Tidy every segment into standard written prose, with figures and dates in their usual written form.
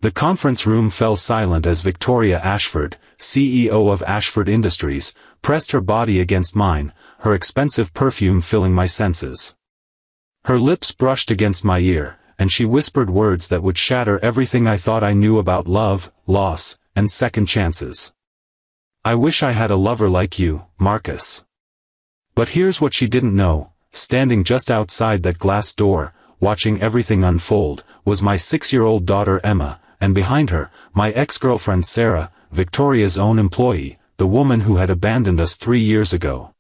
The conference room fell silent as Victoria Ashford, CEO of Ashford Industries, pressed her body against mine, her expensive perfume filling my senses. Her lips brushed against my ear, and she whispered words that would shatter everything I thought I knew about love, loss, and second chances. "I wish I had a lover like you, Marcus." But here's what she didn't know: standing just outside that glass door, watching everything unfold, was my 6-year-old daughter Emma, and behind her, my ex-girlfriend Sarah, Victoria's own employee, the woman who had abandoned us 3 years ago.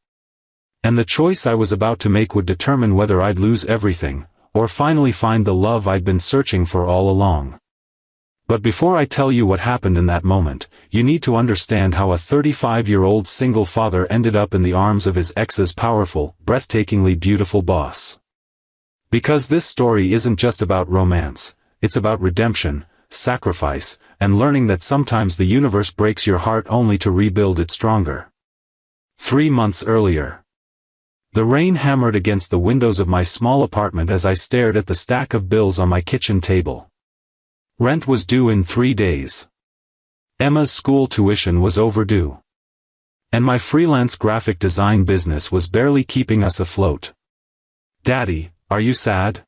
And the choice I was about to make would determine whether I'd lose everything, or finally find the love I'd been searching for all along. But before I tell you what happened in that moment, you need to understand how a 35-year-old single father ended up in the arms of his ex's powerful, breathtakingly beautiful boss. Because this story isn't just about romance, it's about redemption, sacrifice, and learning that sometimes the universe breaks your heart only to rebuild it stronger. 3 months earlier. The rain hammered against the windows of my small apartment as I stared at the stack of bills on my kitchen table. Rent was due in 3 days. Emma's school tuition was overdue. And my freelance graphic design business was barely keeping us afloat. "Daddy, are you sad?"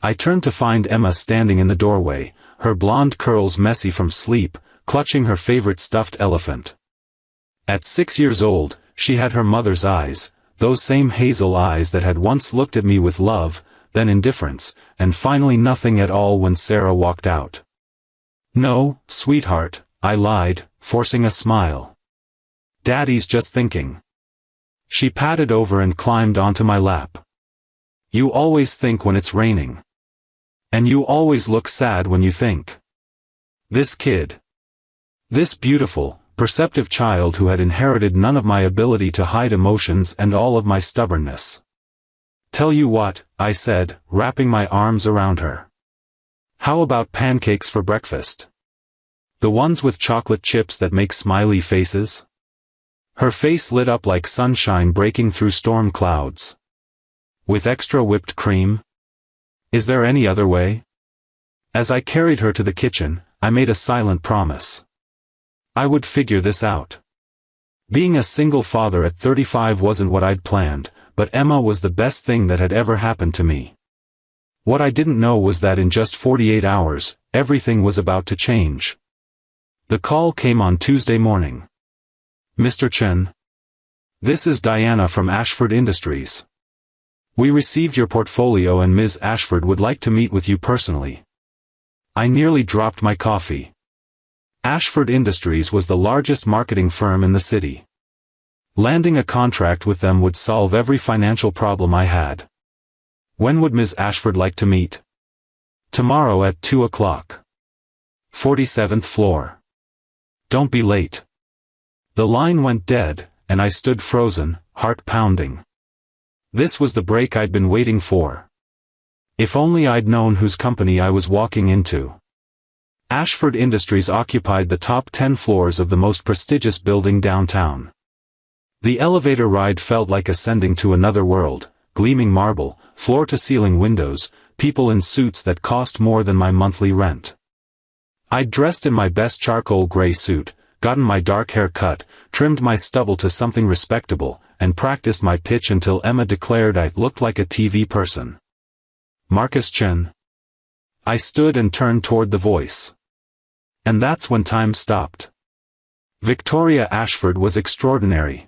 I turned to find Emma standing in the doorway, her blonde curls messy from sleep, clutching her favorite stuffed elephant. At 6 years old, she had her mother's eyes, those same hazel eyes that had once looked at me with love, then indifference, and finally nothing at all when Sarah walked out. "No, sweetheart," I lied, forcing a smile. "Daddy's just thinking." She patted over and climbed onto my lap. "You always think when it's raining. And you always look sad when you think." This kid. This beautiful, perceptive child who had inherited none of my ability to hide emotions and all of my stubbornness. "Tell you what," I said, wrapping my arms around her. "How about pancakes for breakfast? The ones with chocolate chips that make smiley faces?" Her face lit up like sunshine breaking through storm clouds. "With extra whipped cream? Is there any other way?" As I carried her to the kitchen, I made a silent promise. I would figure this out. Being a single father at 35 wasn't what I'd planned, but Emma was the best thing that had ever happened to me. What I didn't know was that in just 48 hours, everything was about to change. The call came on Tuesday morning. "Mr. Chen. This is Diana from Ashford Industries. We received your portfolio and Ms. Ashford would like to meet with you personally." I nearly dropped my coffee. Ashford Industries was the largest marketing firm in the city. Landing a contract with them would solve every financial problem I had. When would Ms. Ashford like to meet? "Tomorrow at 2 o'clock. 47th floor. Don't be late." The line went dead, and I stood frozen, heart pounding. This was the break I'd been waiting for. If only I'd known whose company I was walking into. Ashford Industries occupied the top 10 floors of the most prestigious building downtown. The elevator ride felt like ascending to another world, gleaming marble, floor-to-ceiling windows, people in suits that cost more than my monthly rent. I'd dressed in my best charcoal gray suit, gotten my dark hair cut, trimmed my stubble to something respectable, and practiced my pitch until Emma declared I looked like a TV person. "Marcus Chen." I stood and turned toward the voice. And that's when time stopped. Victoria Ashford was extraordinary.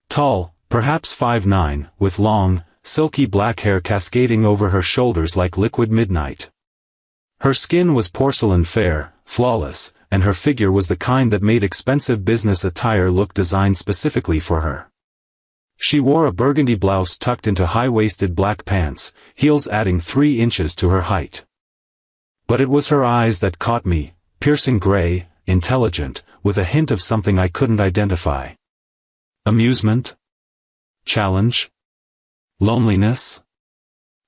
Tall, perhaps 5'9", with long, silky black hair cascading over her shoulders like liquid midnight. Her skin was porcelain fair, flawless, and her figure was the kind that made expensive business attire look designed specifically for her. She wore a burgundy blouse tucked into high-waisted black pants, heels adding 3 inches to her height. But it was her eyes that caught me, piercing gray, intelligent, with a hint of something I couldn't identify. Amusement? Challenge? Loneliness?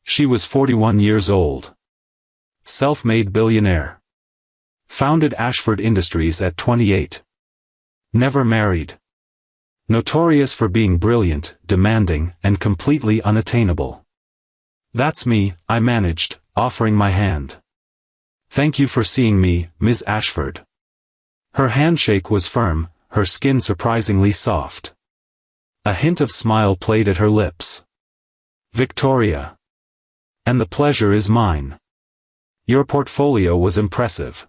She was 41 years old. Self-made billionaire. Founded Ashford Industries at 28. Never married. Notorious for being brilliant, demanding, and completely unattainable. "That's me," I managed, offering my hand. Thank you for seeing me, Ms. Ashford. Her handshake was firm, her skin surprisingly soft. A hint of smile played at her lips. Victoria. And the pleasure is mine. Your portfolio was impressive.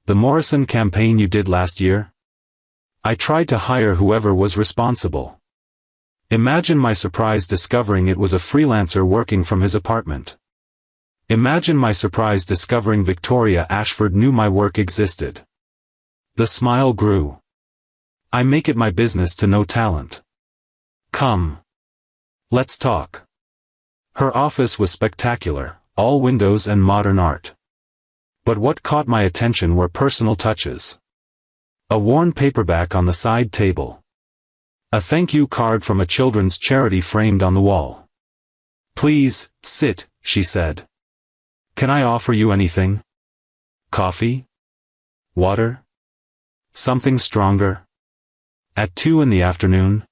The Morrison campaign you did last year? I tried to hire whoever was responsible. Imagine my surprise discovering it was a freelancer working from his apartment. Imagine my surprise discovering Victoria Ashford knew my work existed. The smile grew. I make it my business to know talent. Come. Let's talk. Her office was spectacular, all windows and modern art. But what caught my attention were personal touches. A worn paperback on the side table. A thank you card from a children's charity framed on the wall. Please, sit, she said. Can I offer you anything? Coffee? Water? Something stronger? At 2 in the afternoon?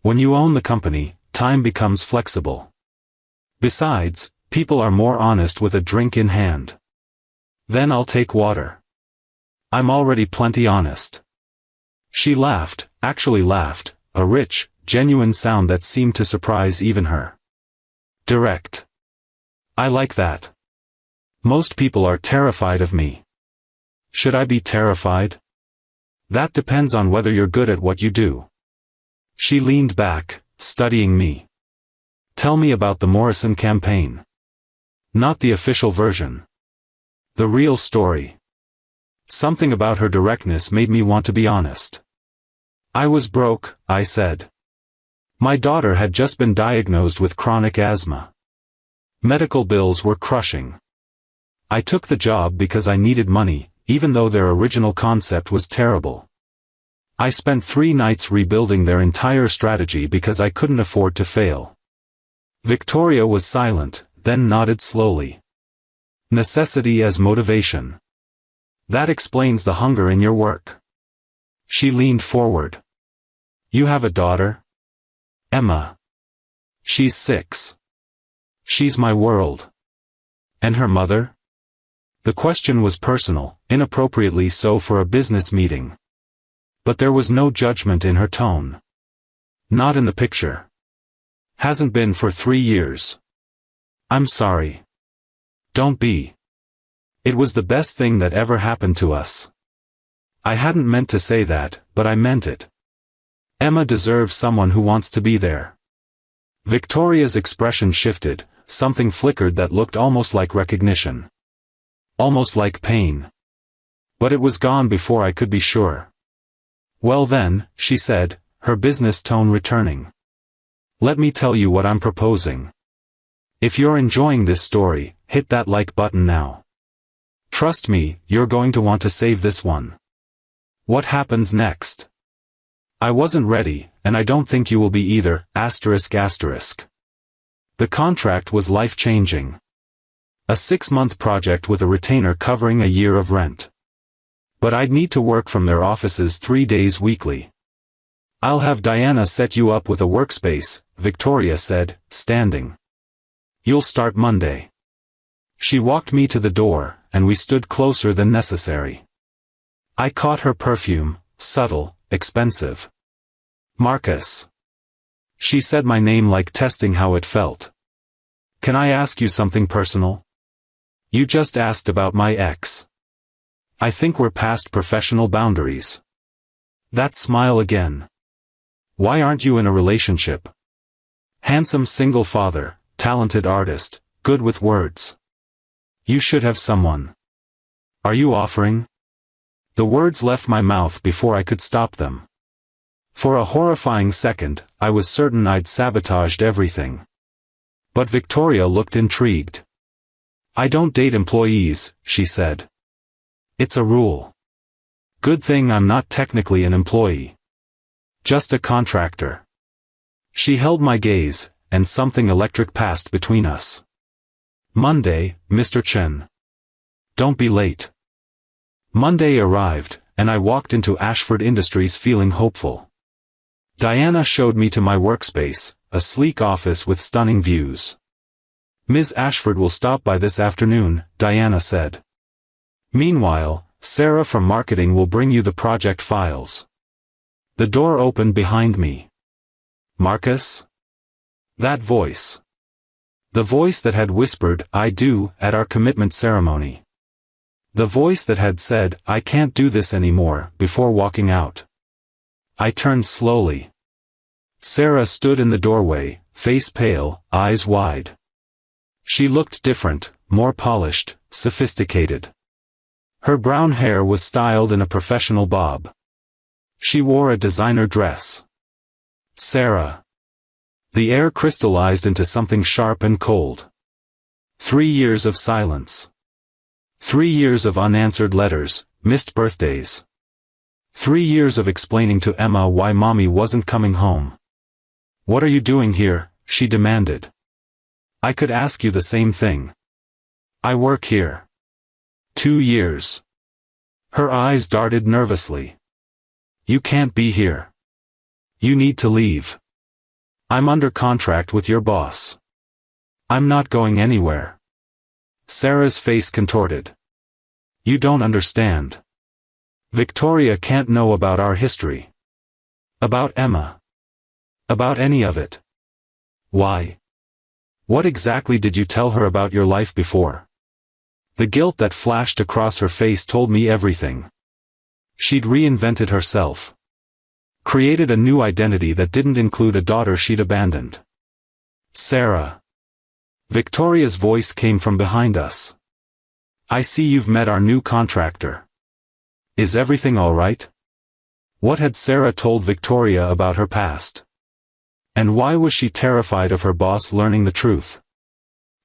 When you own the company, time becomes flexible. Besides, people are more honest with a drink in hand. Then I'll take water. I'm already plenty honest. She laughed, actually laughed, a rich, genuine sound that seemed to surprise even her. Direct. I like that. Most people are terrified of me. Should I be terrified? That depends on whether you're good at what you do. She leaned back, studying me. Tell me about the Morrison campaign. Not the official version. The real story. Something about her directness made me want to be honest. I was broke, I said. My daughter had just been diagnosed with chronic asthma. Medical bills were crushing. I took the job because I needed money, even though their original concept was terrible. I spent 3 nights rebuilding their entire strategy because I couldn't afford to fail. Victoria was silent, then nodded slowly. Necessity as motivation. That explains the hunger in your work. She leaned forward. You have a daughter? Emma. She's 6. She's my world. And her mother? The question was personal, inappropriately so for a business meeting. But there was no judgment in her tone. Not in the picture. Hasn't been for 3 years. I'm sorry. Don't be. It was the best thing that ever happened to us. I hadn't meant to say that, but I meant it. Emma deserves someone who wants to be there. Victoria's expression shifted, something flickered that looked almost like recognition. Almost like pain. But it was gone before I could be sure. Well then, she said, her business tone returning. Let me tell you what I'm proposing. If you're enjoying this story, hit that like button now. Trust me, you're going to want to save this one. What happens next? I wasn't ready, and I don't think you will be either, ***. The contract was life-changing. A 6-month project with a retainer covering a year of rent. But I'd need to work from their offices 3 days weekly. I'll have Diana set you up with a workspace, Victoria said, standing. You'll start Monday. She walked me to the door, and we stood closer than necessary. I caught her perfume, subtle, expensive. Marcus. She said my name like testing how it felt. Can I ask you something personal? You just asked about my ex. I think we're past professional boundaries. That smile again. Why aren't you in a relationship? Handsome single father, talented artist, good with words. You should have someone. Are you offering? The words left my mouth before I could stop them. For a horrifying second, I was certain I'd sabotaged everything. But Victoria looked intrigued. I don't date employees, she said. It's a rule. Good thing I'm not technically an employee. Just a contractor. She held my gaze, and something electric passed between us. Monday, Mr. Chen. Don't be late. Monday arrived, and I walked into Ashford Industries feeling hopeful. Diana showed me to my workspace, a sleek office with stunning views. Ms. Ashford will stop by this afternoon, Diana said. Meanwhile, Sarah from marketing will bring you the project files. The door opened behind me. Marcus? That voice. The voice that had whispered, "I do," at our commitment ceremony. The voice that had said, "I can't do this anymore," before walking out. I turned slowly. Sarah stood in the doorway, face pale, eyes wide. She looked different, more polished, sophisticated. Her brown hair was styled in a professional bob. She wore a designer dress. Sarah. The air crystallized into something sharp and cold. 3 years of silence. 3 years of unanswered letters, missed birthdays. 3 years of explaining to Emma why Mommy wasn't coming home. "What are you doing here?" she demanded. "I could ask you the same thing. I work here." 2 years. Her eyes darted nervously. "You can't be here. You need to leave. I'm under contract with your boss." "I'm not going anywhere." Sarah's face contorted. "You don't understand. Victoria can't know about our history. About Emma. About any of it." "Why? What exactly did you tell her about your life before?" The guilt that flashed across her face told me everything. She'd reinvented herself. Created a new identity that didn't include a daughter she'd abandoned. "Sarah." Victoria's voice came from behind us. "I see you've met our new contractor. Is everything all right?" What had Sarah told Victoria about her past? And why was she terrified of her boss learning the truth?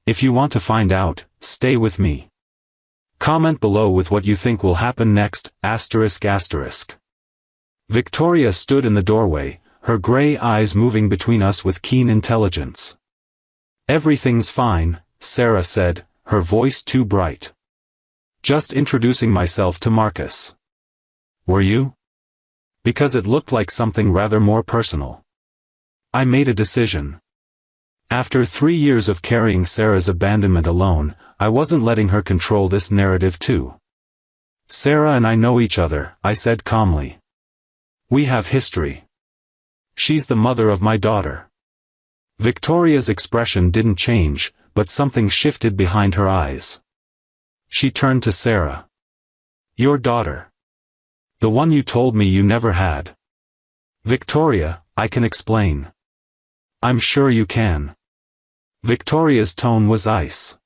If you want to find out, stay with me. Comment below with what you think will happen next, ***. Victoria stood in the doorway, her gray eyes moving between us with keen intelligence. "Everything's fine," Sarah said, her voice too bright. "Just introducing myself to Marcus." "Were you?" "Because it looked like something rather more personal. I made a decision. After 3 years of carrying Sarah's abandonment alone, I wasn't letting her control this narrative too. Sarah and I know each other," I said calmly. "We have history. She's the mother of my daughter." Victoria's expression didn't change, but something shifted behind her eyes. She turned to Sarah. "Your daughter. The one you told me you never had." "Victoria, I can explain." "I'm sure you can." Victoria's tone was ice.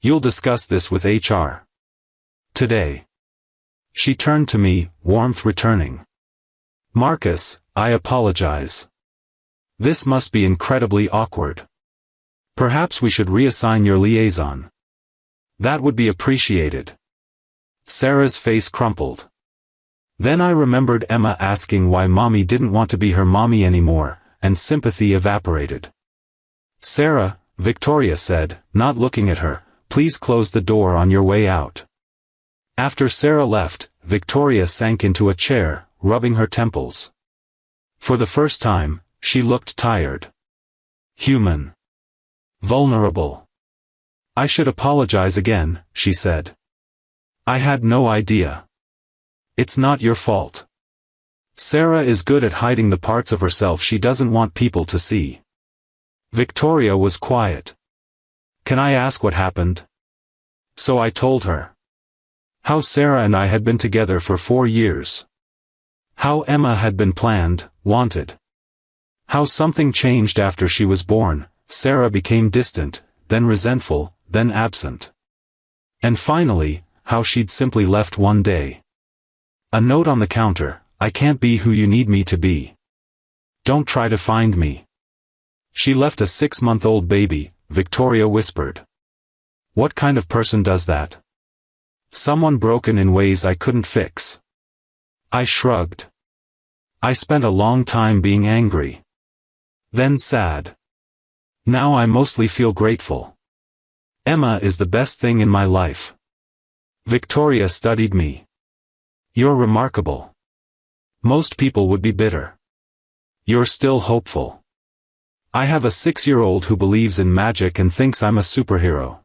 "You'll discuss this with HR. Today." She turned to me, warmth returning. "Marcus, I apologize. This must be incredibly awkward. Perhaps we should reassign your liaison. That would be appreciated." Sarah's face crumpled. Then I remembered Emma asking why Mommy didn't want to be her mommy anymore, and sympathy evaporated. "Sarah," Victoria said, not looking at her, "please close the door on your way out." After Sarah left, Victoria sank into a chair, rubbing her temples. For the first time, she looked tired. Human. Vulnerable. "I should apologize again," she said. "I had no idea. It's not your fault. Sarah is good at hiding the parts of herself she doesn't want people to see." Victoria was quiet. "Can I ask what happened?" So I told her. How Sarah and I had been together for 4 years. How Emma had been planned, wanted. How something changed after she was born. Sarah became distant, then resentful, then absent. And finally, how she'd simply left one day. A note on the counter: "I can't be who you need me to be. Don't try to find me." She left a 6-month-old baby, Victoria whispered. What kind of person does that? Someone broken in ways I couldn't fix. I shrugged. I spent a long time being angry. Then sad. Now I mostly feel grateful. Emma is the best thing in my life. Victoria studied me. You're remarkable. Most people would be bitter. You're still hopeful. I have a 6-year-old who believes in magic and thinks I'm a superhero.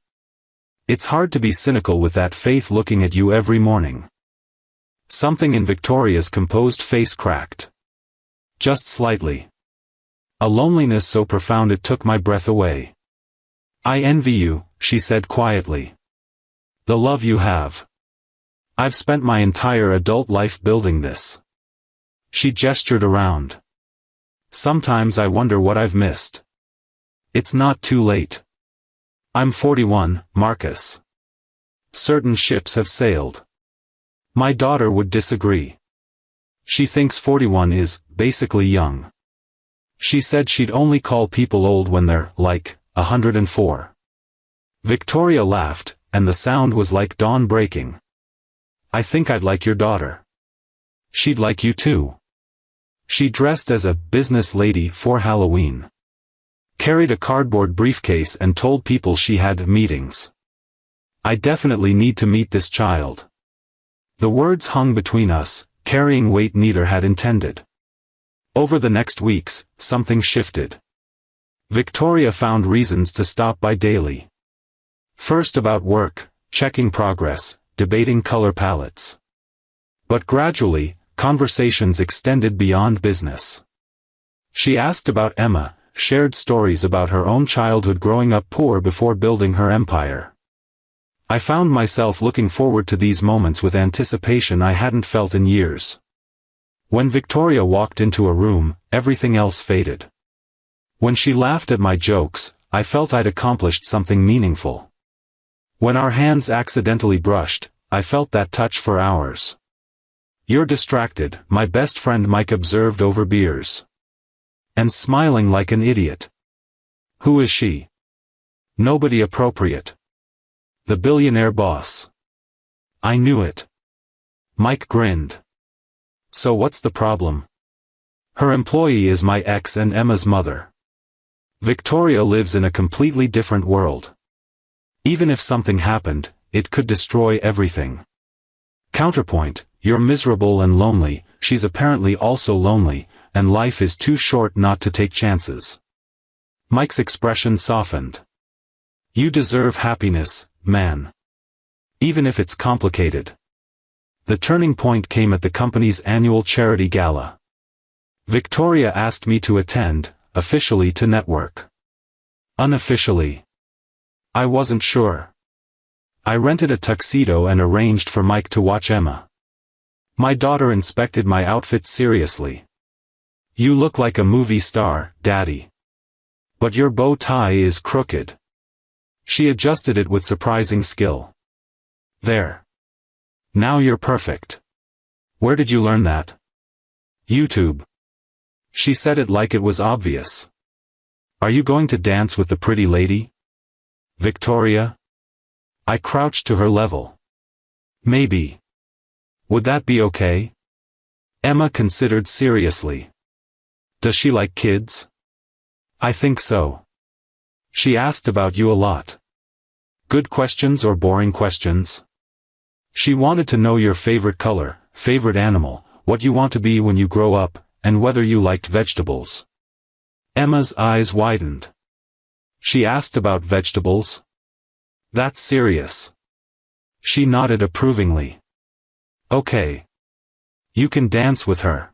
It's hard to be cynical with that faith looking at you every morning. Something in Victoria's composed face cracked. Just slightly. A loneliness so profound it took my breath away. I envy you, she said quietly. The love you have. I've spent my entire adult life building this. She gestured around. Sometimes I wonder what I've missed. It's not too late. I'm 41, Marcus. Certain ships have sailed. My daughter would disagree. She thinks 41 is, basically young. She said she'd only call people old when they're, like, 104. Victoria laughed, and the sound was like dawn breaking. I think I'd like your daughter. She'd like you too. She dressed as a business lady for Halloween. Carried a cardboard briefcase and told people she had meetings. I definitely need to meet this child. The words hung between us, carrying weight neither had intended. Over the next weeks, something shifted. Victoria found reasons to stop by daily. First about work, checking progress, debating color palettes. But gradually, conversations extended beyond business. She asked about Emma, shared stories about her own childhood growing up poor before building her empire. I found myself looking forward to these moments with anticipation I hadn't felt in years. When Victoria walked into a room, everything else faded. When she laughed at my jokes, I felt I'd accomplished something meaningful. When our hands accidentally brushed, I felt that touch for hours. You're distracted, my best friend Mike observed over beers. And smiling like an idiot. Who is she? Nobody appropriate. The billionaire boss. I knew it. Mike grinned. So what's the problem? Her employee is my ex and Emma's mother. Victoria lives in a completely different world. Even if something happened, it could destroy everything. Counterpoint, you're miserable and lonely, she's apparently also lonely, and life is too short not to take chances. Mike's expression softened. You deserve happiness, man. Even if it's complicated. The turning point came at the company's annual charity gala. Victoria asked me to attend, officially to network. Unofficially. I wasn't sure. I rented a tuxedo and arranged for Mike to watch Emma. My daughter inspected my outfit seriously. You look like a movie star, Daddy. But your bow tie is crooked. She adjusted it with surprising skill. There. Now you're perfect. Where did you learn that? YouTube. She said it like it was obvious. Are you going to dance with the pretty lady? Victoria? I crouched to her level. Maybe. Would that be okay? Emma considered seriously. Does she like kids? I think so. She asked about you a lot. Good questions or boring questions? She wanted to know your favorite color, favorite animal, what you want to be when you grow up, and whether you liked vegetables. Emma's eyes widened. She asked about vegetables? That's serious. She nodded approvingly. Okay. You can dance with her.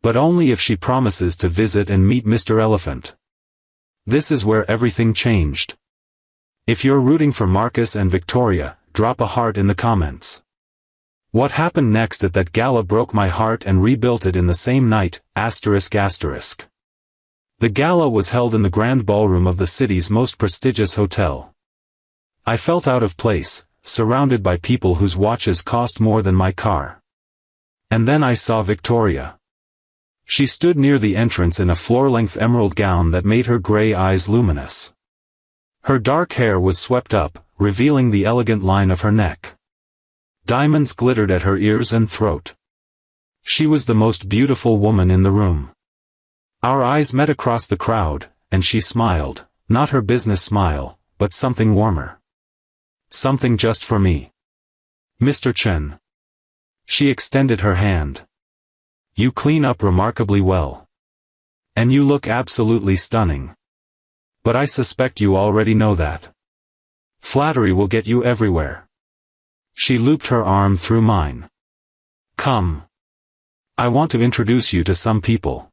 But only if she promises to visit and meet Mr. Elephant. This is where everything changed. If you're rooting for Marcus and Victoria, drop a heart in the comments. What happened next at that gala broke my heart and rebuilt it in the same night, ***. The gala was held in the grand ballroom of the city's most prestigious hotel. I felt out of place, surrounded by people whose watches cost more than my car. And then I saw Victoria. She stood near the entrance in a floor-length emerald gown that made her gray eyes luminous. Her dark hair was swept up, revealing the elegant line of her neck. Diamonds glittered at her ears and throat. She was the most beautiful woman in the room. Our eyes met across the crowd, and she smiled, not her business smile, but something warmer. Something just for me. Mr. Chen. She extended her hand. You clean up remarkably well. And you look absolutely stunning. But I suspect you already know that. Flattery will get you everywhere. She looped her arm through mine. Come. I want to introduce you to some people.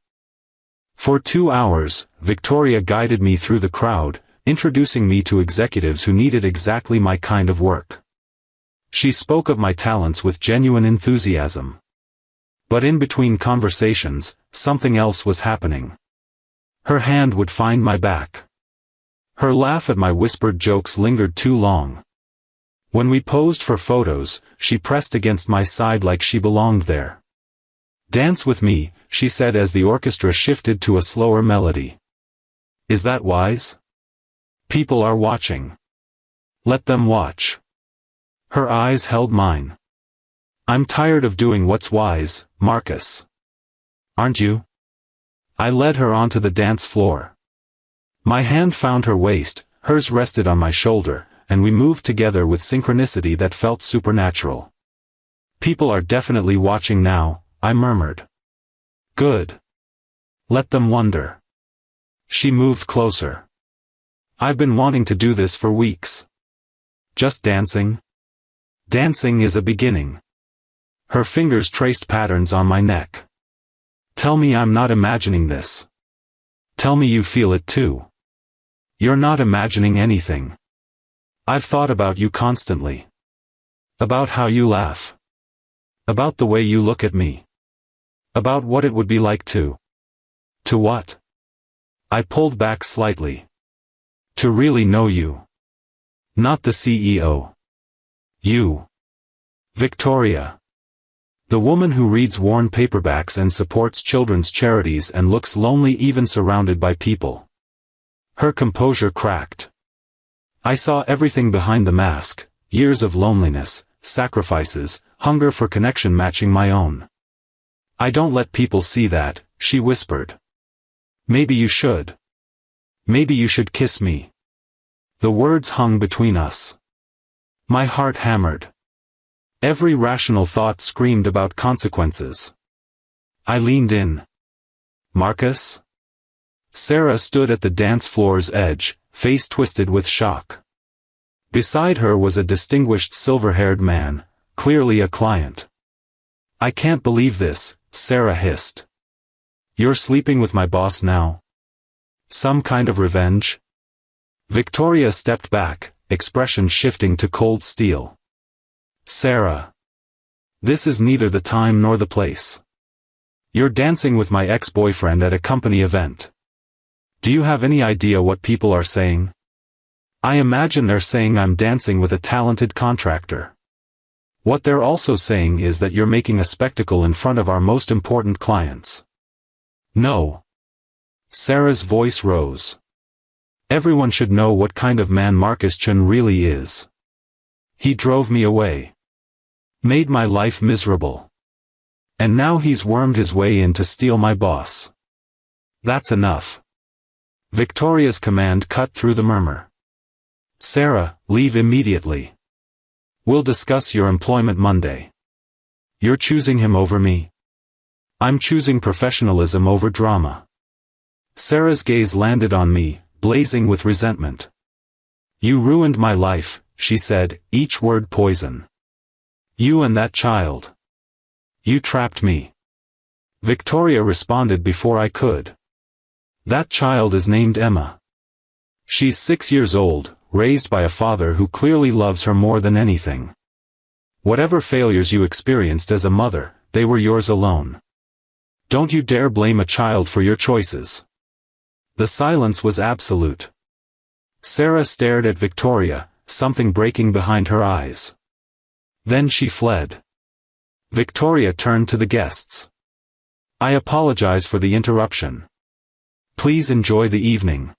For 2 hours, Victoria guided me through the crowd, introducing me to executives who needed exactly my kind of work. She spoke of my talents with genuine enthusiasm. But in between conversations, something else was happening. Her hand would find my back. Her laugh at my whispered jokes lingered too long. When we posed for photos, she pressed against my side like she belonged there. Dance with me, she said as the orchestra shifted to a slower melody. Is that wise? People are watching. Let them watch. Her eyes held mine. I'm tired of doing what's wise, Marcus. Aren't you? I led her onto the dance floor. My hand found her waist, hers rested on my shoulder, and we moved together with synchronicity that felt supernatural. People are definitely watching now, I murmured. Good. Let them wonder. She moved closer. I've been wanting to do this for weeks. Just dancing? Dancing is a beginning. Her fingers traced patterns on my neck. Tell me I'm not imagining this. Tell me you feel it too. You're not imagining anything. I've thought about you constantly. About how you laugh. About the way you look at me. About what it would be like to. To what? I pulled back slightly. To really know you. Not the CEO. You. Victoria. The woman who reads worn paperbacks and supports children's charities and looks lonely even surrounded by people. Her composure cracked. I saw everything behind the mask, years of loneliness, sacrifices, hunger for connection matching my own. I don't let people see that, she whispered. Maybe you should. Maybe you should kiss me. The words hung between us. My heart hammered. Every rational thought screamed about consequences. I leaned in. Marcus? Sarah stood at the dance floor's edge, face twisted with shock. Beside her was a distinguished silver-haired man, clearly a client. I can't believe this, Sarah hissed. You're sleeping with my boss now? Some kind of revenge? Victoria stepped back, expression shifting to cold steel. Sarah. This is neither the time nor the place. You're dancing with my ex-boyfriend at a company event. Do you have any idea what people are saying? I imagine they're saying I'm dancing with a talented contractor. What they're also saying is that you're making a spectacle in front of our most important clients. No. Sarah's voice rose. Everyone should know what kind of man Marcus Chun really is. He drove me away. Made my life miserable. And now he's wormed his way in to steal my boss. That's enough. Victoria's command cut through the murmur. Sarah, leave immediately. We'll discuss your employment Monday. You're choosing him over me. I'm choosing professionalism over drama. Sarah's gaze landed on me, blazing with resentment. You ruined my life, she said, each word poison. You and that child. You trapped me. Victoria responded before I could. That child is named Emma. She's 6 years old, raised by a father who clearly loves her more than anything. Whatever failures you experienced as a mother, they were yours alone. Don't you dare blame a child for your choices. The silence was absolute. Sarah stared at Victoria, something breaking behind her eyes. Then she fled. Victoria turned to the guests. I apologize for the interruption. Please enjoy the evening.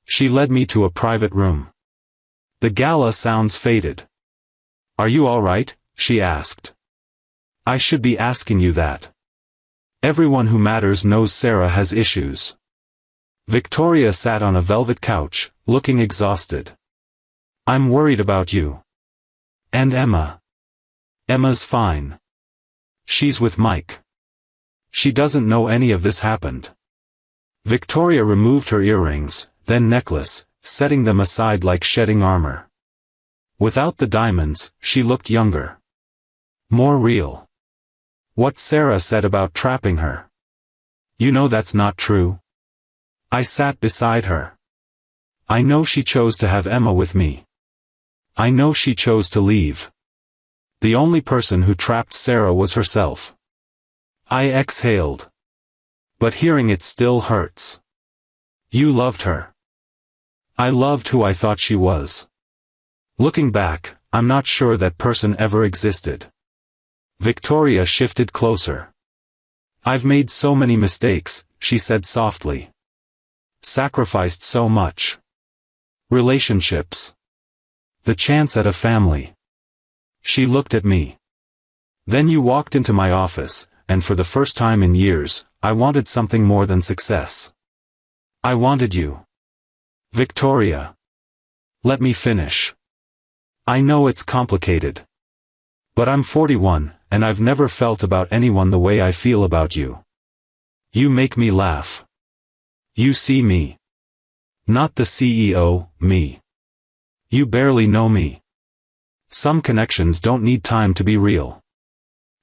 She led me to a private room. The gala sounds faded. Are you all right? She asked. I should be asking you that. Everyone who matters knows Sarah has issues. Victoria sat on a velvet couch, looking exhausted. I'm worried about you. And Emma. Emma's fine. She's with Mike. She doesn't know any of this happened. Victoria removed her earrings, then necklace, setting them aside like shedding armor. Without the diamonds, she looked younger. More real. What Sarah said about trapping her. You know that's not true. I sat beside her. I know she chose to have Emma with me. I know she chose to leave. The only person who trapped Sarah was herself. I exhaled. But hearing it still hurts. You loved her. I loved who I thought she was. Looking back, I'm not sure that person ever existed. Victoria shifted closer. I've made so many mistakes, she said softly. Sacrificed so much. Relationships. The chance at a family. She looked at me. Then you walked into my office, and for the first time in years, I wanted something more than success. I wanted you. Victoria. Let me finish. I know it's complicated. But I'm 41, and I've never felt about anyone the way I feel about you. You make me laugh. You see me. Not the CEO, me. You barely know me. Some connections don't need time to be real.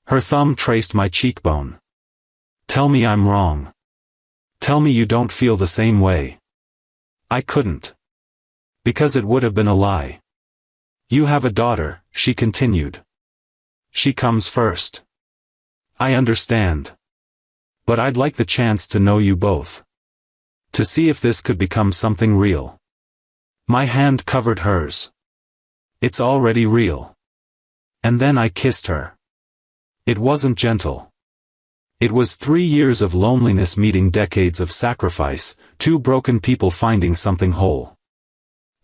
Her thumb traced my cheekbone. Tell me I'm wrong. Tell me you don't feel the same way. I couldn't. Because it would have been a lie. You have a daughter, she continued. She comes first. I understand. But I'd like the chance to know you both. To see if this could become something real. My hand covered hers. It's already real. And then I kissed her. It wasn't gentle. It was 3 years of loneliness meeting decades of sacrifice, 2 broken people finding something whole.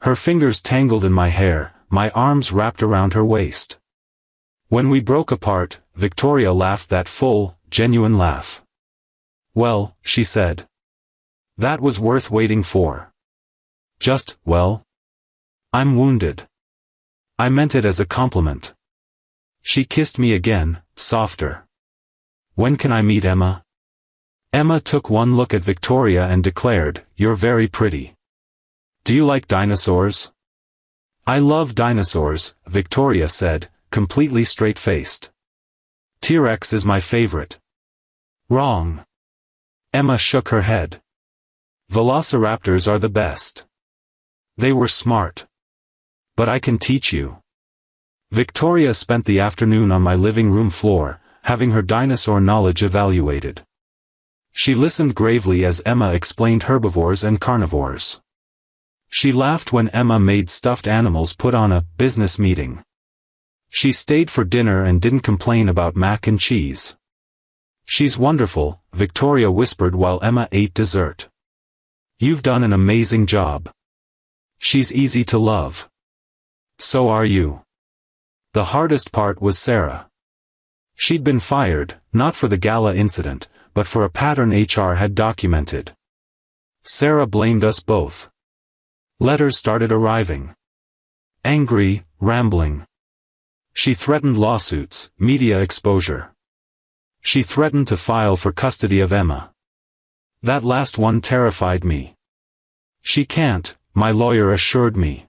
Her fingers tangled in my hair, my arms wrapped around her waist. When we broke apart, Victoria laughed that full, genuine laugh. Well, she said. That was worth waiting for. Just, well. I'm wounded. I meant it as a compliment. She kissed me again, softer. When can I meet Emma? Emma took one look at Victoria and declared, You're very pretty. Do you like dinosaurs? I love dinosaurs, Victoria said, completely straight-faced. T-Rex is my favorite. Wrong. Emma shook her head. Velociraptors are the best. They were smart. But I can teach you. Victoria spent the afternoon on my living room floor, having her dinosaur knowledge evaluated. She listened gravely as Emma explained herbivores and carnivores. She laughed when Emma made stuffed animals put on a business meeting. She stayed for dinner and didn't complain about mac and cheese. She's wonderful, Victoria whispered while Emma ate dessert. You've done an amazing job. She's easy to love. So are you. The hardest part was Sarah. She'd been fired, not for the gala incident, but for a pattern HR had documented. Sarah blamed us both. Letters started arriving. Angry, rambling. She threatened lawsuits, media exposure. She threatened to file for custody of Emma. That last one terrified me. She can't, my lawyer assured me.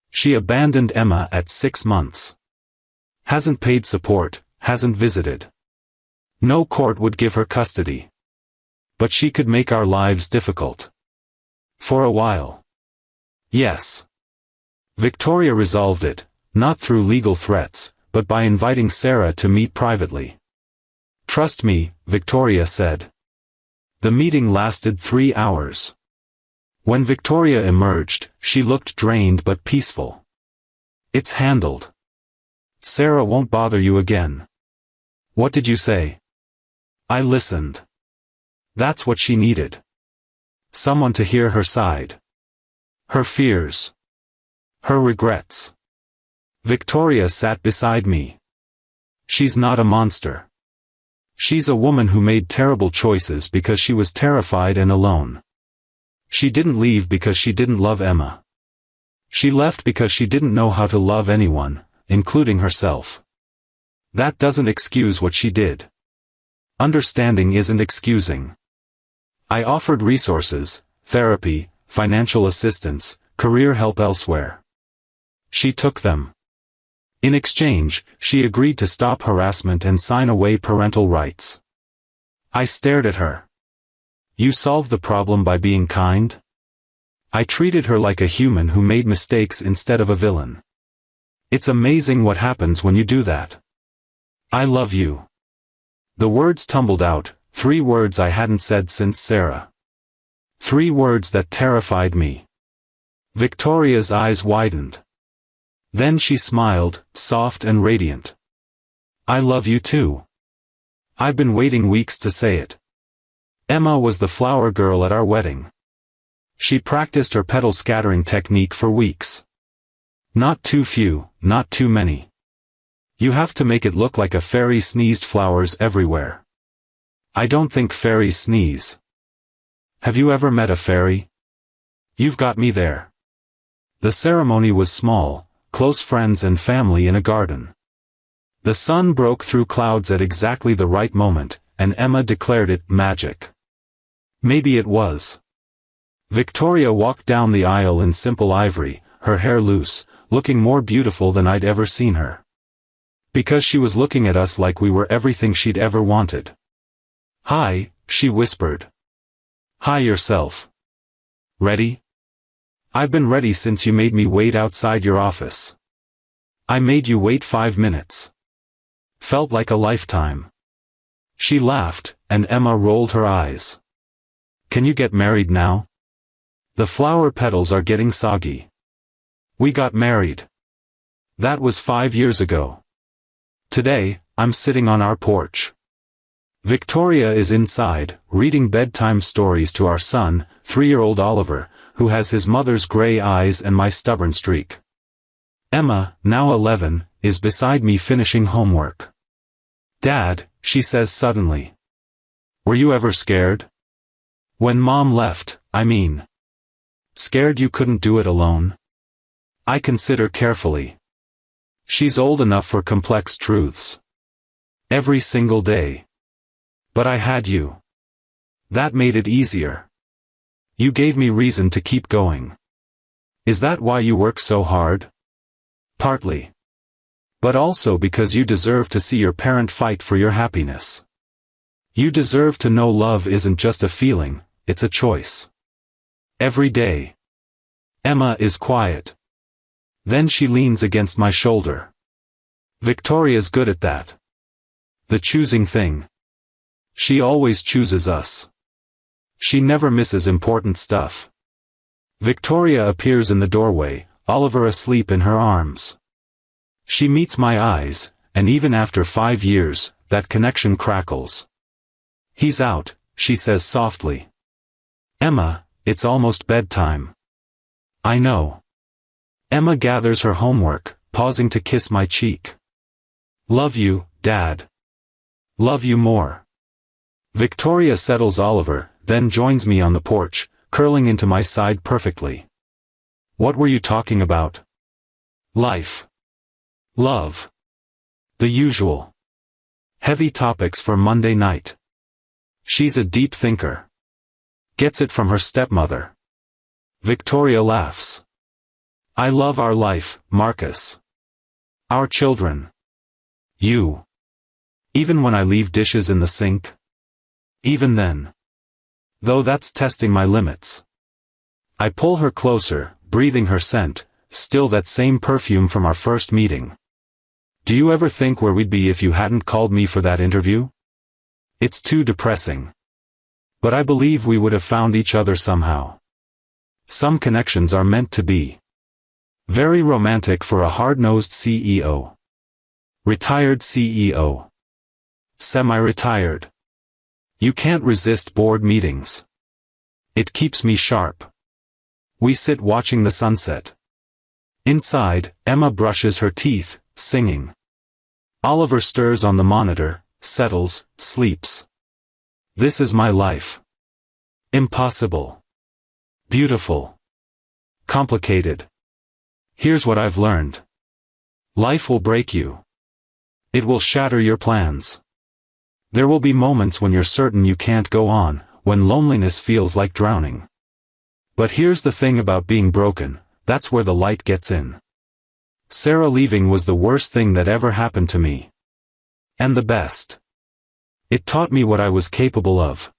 She abandoned Emma at 6 months. Hasn't paid support, hasn't visited. No court would give her custody. But she could make our lives difficult. For a while. Yes. Victoria resolved it, not through legal threats, but by inviting Sarah to meet privately. Trust me, Victoria said. The meeting lasted 3 hours. When Victoria emerged, she looked drained but peaceful. It's handled. Sarah won't bother you again. What did you say? I listened. That's what she needed. Someone to hear her side. Her fears. Her regrets. Victoria sat beside me. She's not a monster. She's a woman who made terrible choices because she was terrified and alone. She didn't leave because she didn't love Emma. She left because she didn't know how to love anyone, including herself. That doesn't excuse what she did. Understanding isn't excusing. I offered resources, therapy, financial assistance, career help elsewhere. She took them. In exchange, she agreed to stop harassment and sign away parental rights. I stared at her. You solved the problem by being kind? I treated her like a human who made mistakes instead of a villain. It's amazing what happens when you do that. I love you. The words tumbled out, 3 words I hadn't said since Sarah. 3 words that terrified me. Victoria's eyes widened. Then she smiled, soft and radiant. I love you too. I've been waiting weeks to say it. Emma was the flower girl at our wedding. She practiced her petal scattering technique for weeks. Not too few, not too many. You have to make it look like a fairy sneezed flowers everywhere. I don't think fairies sneeze. Have you ever met a fairy? You've got me there. The ceremony was small, close friends and family in a garden. The sun broke through clouds at exactly the right moment, and Emma declared it magic. Maybe it was. Victoria walked down the aisle in simple ivory, her hair loose, looking more beautiful than I'd ever seen her. Because she was looking at us like we were everything she'd ever wanted. Hi, she whispered. Hi yourself. Ready? I've been ready since you made me wait outside your office. I made you wait 5 minutes. Felt like a lifetime. She laughed, and Emma rolled her eyes. Can you get married now? The flower petals are getting soggy. We got married. That was 5 years ago. Today, I'm sitting on our porch. Victoria is inside, reading bedtime stories to our son, 3-year-old Oliver, who has his mother's gray eyes and my stubborn streak. Emma, now 11, is beside me finishing homework. Dad, she says suddenly. Were you ever scared? When Mom left, I mean. Scared you couldn't do it alone? I consider carefully. She's old enough for complex truths. Every single day. But I had you. That made it easier. You gave me reason to keep going. Is that why you work so hard? Partly. But also because you deserve to see your parent fight for your happiness. You deserve to know love isn't just a feeling, it's a choice. Every day. Emma is quiet. Then she leans against my shoulder. Victoria's good at that. The choosing thing. She always chooses us. She never misses important stuff. Victoria appears in the doorway, Oliver asleep in her arms. She meets my eyes, and even after 5 years, that connection crackles. He's out, she says softly. Emma, it's almost bedtime. I know. Emma gathers her homework, pausing to kiss my cheek. Love you, Dad. Love you more. Victoria settles Oliver, then joins me on the porch, curling into my side perfectly. What were you talking about? Life. Love. The usual. Heavy topics for Monday night. She's a deep thinker. Gets it from her stepmother. Victoria laughs. I love our life, Marcus. Our children. You. Even when I leave dishes in the sink? Even then. Though that's testing my limits. I pull her closer, breathing her scent, still that same perfume from our first meeting. Do you ever think where we'd be if you hadn't called me for that interview? It's too depressing. But I believe we would have found each other somehow. Some connections are meant to be. Very romantic for a hard-nosed CEO. Retired CEO. Semi-retired. You can't resist board meetings. It keeps me sharp. We sit watching the sunset. Inside, Emma brushes her teeth, singing. Oliver stirs on the monitor, settles, sleeps. This is my life. Impossible. Beautiful. Complicated. Here's what I've learned. Life will break you. It will shatter your plans. There will be moments when you're certain you can't go on, when loneliness feels like drowning. But here's the thing about being broken, that's where the light gets in. Sarah leaving was the worst thing that ever happened to me. And the best. It taught me what I was capable of.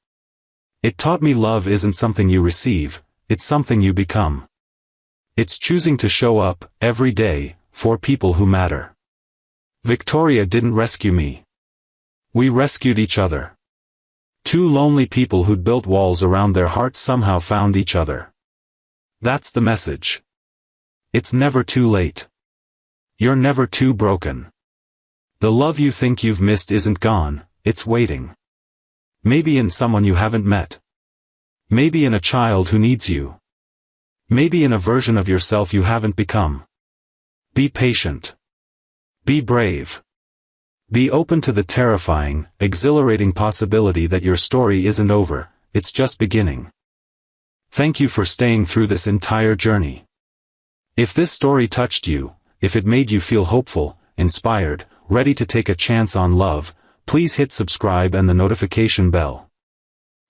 It taught me love isn't something you receive, it's something you become. It's choosing to show up, every day, for people who matter. Victoria didn't rescue me. We rescued each other. Two lonely people who'd built walls around their hearts somehow found each other. That's the message. It's never too late. You're never too broken. The love you think you've missed isn't gone, it's waiting. Maybe in someone you haven't met. Maybe in a child who needs you. Maybe in a version of yourself you haven't become. Be patient. Be brave. Be open to the terrifying, exhilarating possibility that your story isn't over, it's just beginning. Thank you for staying through this entire journey. If this story touched you, if it made you feel hopeful, inspired, ready to take a chance on love, please hit subscribe and the notification bell.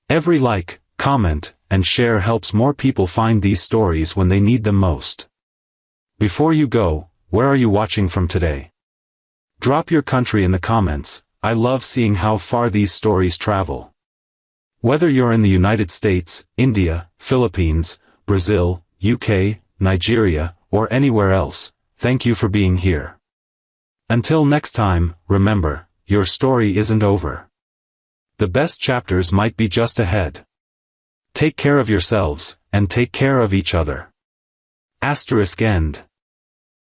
Every like, comment, and share helps more people find these stories when they need them most. Before you go, where are you watching from today? Drop your country in the comments. I love seeing how far these stories travel. Whether you're in the United States, India, Philippines, Brazil, UK, Nigeria, or anywhere else, thank you for being here. Until next time, remember, your story isn't over. The best chapters might be just ahead. Take care of yourselves, and take care of each other. *End